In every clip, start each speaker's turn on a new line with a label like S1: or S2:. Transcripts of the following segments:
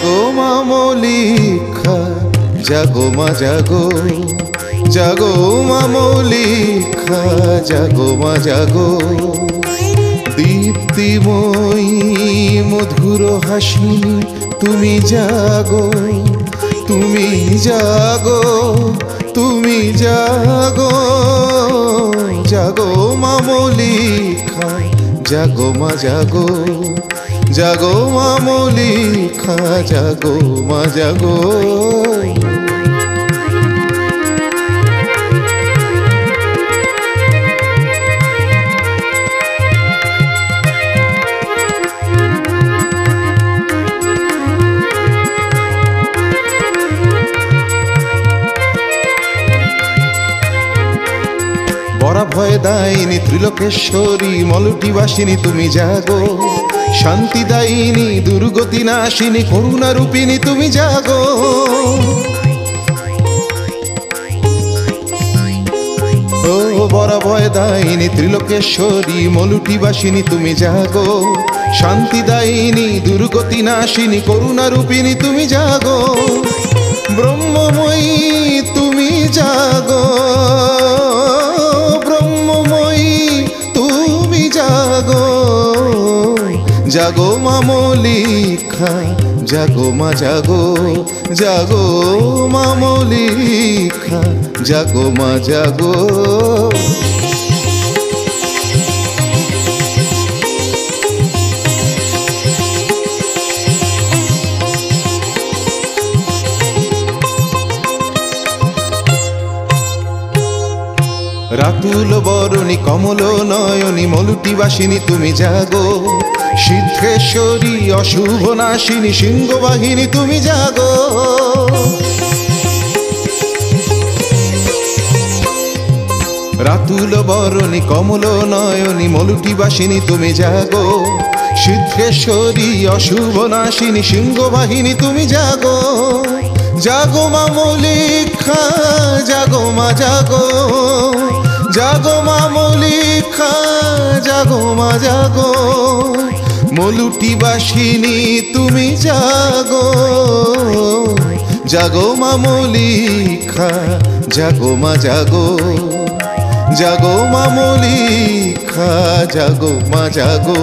S1: জাগো মা মলিক্ষা জাগো মা জাগো, জাগো মা মলিক্ষা জাগো মা জাগো। দীপ্তিময়ী মধুর হাসি তুমি জাগো, তুমি জাগো, তুমি জাগো, জাগো মা মলিক্ষা জাগো মা জাগো, জাগো মা মলিক্ষা জাগো মা জাগো। বরা ভয় দায়িনী ত্রিলোকেশ্বরী মলুটি বাসিনী তুমি জাগো, শান্তি দায়িনী দুর্গতি নাশিনী করুণা রূপিণী তুমি জাগো। ও বরা ভয় দায়িনী ত্রিলোকেশ্বরী মলুটি বাসিনী তুমি জাগো, শান্তি দায়িনী দুর্গতি নাশিনী করুণা রূপিণী তুমি জাগো। ব্রহ্মময়ী তুমি জাগো, জাগো মা মলিক্ষা জাগো মা জাগো, জাগো মা মলিক্ষা জাগো মা জাগো। রাতুল বরণী কমল নয়নী মলুটি বাসিনী তুমি জাগো, সিদ্ধেশ্বরী অশুভ নাশিনী সিংহবাহিনী তুমি জাগো। রাতুল বরণী কমল নয়নী মলুটি বাসিনী তুমি জাগো, সিদ্ধেশ্বরী অশুভ নাশিনী সিংহবাহিনী তুমি জাগো। জাগো মা মলিক্ষা জাগো মা জাগো, জাগো মা মলিক্ষা জাগো মা জাগো। মলুটি বাসিনী তুমি জাগো, জাগো মা মলিক্ষা জাগো মা জাগো, জাগো মা মলিক্ষা জাগো মা জাগো।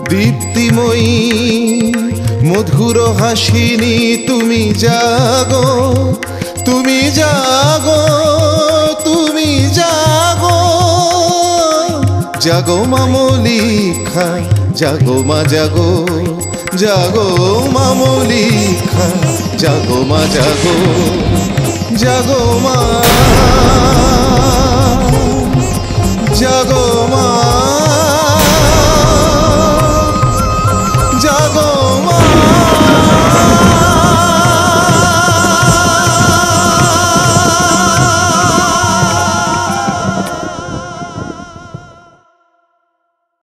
S1: দীপ্তিময়ী মধুর হাসিনী তুমি জাগো, তুমি জাগো, তুমি জাগো, জাগো মা মলিক্ষা জাগো মা জাগো, জাগো মা মলিক্ষা জাগো মা জাগো, জাগো মা জাগো।